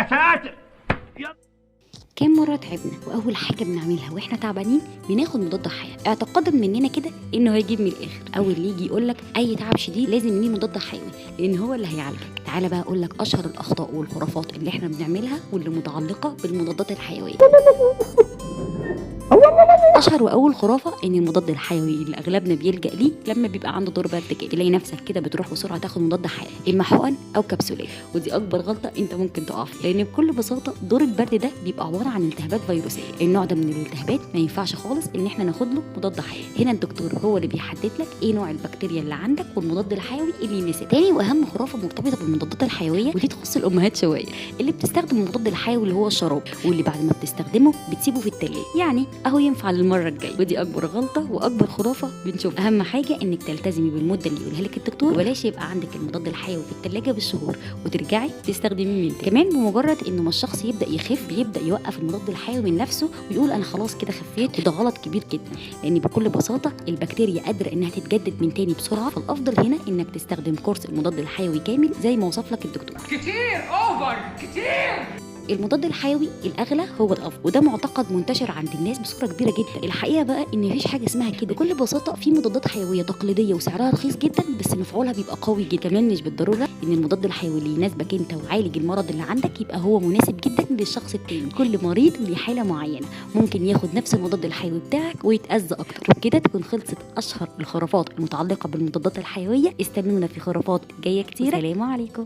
يا ساتر. كام مرة تعبنا وأول حاجة بنعملها وإحنا تعبانين بناخد مضاد حيوي اعتقادا مننا كده إنه هيجيب من الآخر، أو اللي يجي يقولك أي تعب شديد لازم ليه مضاد حيوي لأن هو اللي هيعالجك. تعالى بقى أقولك أشهر الأخطاء والخرافات اللي إحنا بنعملها واللي متعلقة بالمضادات الحيوية. اشهر واول خرافه ان المضاد الحيوي اللي اغلبنا بيلجا ليه لما بيبقى عنده دور برد كده، تلاقي نفسك كده بتروح بسرعه تاخد مضاد حيوي اما حقن او كبسولات، ودي اكبر غلطه انت ممكن تقع فيها، لان بكل بساطه دور البرد ده بيبقى عباره عن التهابات فيروسيه. النوع ده من الالتهابات ما ينفعش خالص ان احنا ناخد له مضاد حيوي. هنا الدكتور هو اللي بيحدد لك ايه نوع البكتيريا اللي عندك والمضاد الحيوي اللي يناسبك. تاني واهم خرافه مرتبطه بالمضادات الحيويه ودي تخص الامهات شويه، اللي بتستخدم المضاد الحيوي اللي هو الشراب واللي بعد ما بتستخدمه بتسيبه في التلاجة، يعني اهو ينفع للمره الجايه. ودي اكبر غلطه واكبر خرافه بنشوفها. اهم حاجه انك تلتزمي بالمده اللي يقولها لك الدكتور، وبلاش يبقى عندك المضاد الحيوي في التلاجة بالشهور وترجعي تستخدميه من تاني. كمان بمجرد انه ما الشخص يبدا يخف بيبدا يوقف المضاد الحيوي من نفسه ويقول انا خلاص كده خفيت، وده غلط كبير جدا، لان بكل بساطه البكتيريا قادره انها تتجدد من تاني بسرعه. فالافضل هنا انك تستخدم كورس المضاد الحيوي كامل زي ما وصف لك الدكتور. كتير اوفر كتير. المضاد الحيوي الاغلى هو الافضل، وده معتقد منتشر عند الناس بصوره كبيره جدا. الحقيقه بقى ان مفيش حاجه اسمها كده، بكل بساطه في مضادات حيويه تقليديه وسعرها رخيص جدا بس مفعولها بيبقى قوي جدا. كمان مش بالضروره ان المضاد الحيوي اللي يناسبك انت وعالج المرض اللي عندك يبقى هو مناسب جدا للشخص التاني. كل مريض ليه حاله معينه، ممكن ياخد نفس المضاد الحيوي بتاعك ويتاذى اكتر. وبكده تكون خلصت اشهر الخرافات المتعلقه بالمضادات الحيويه. استنونا في خرافات جايه كتير. السلام عليكم.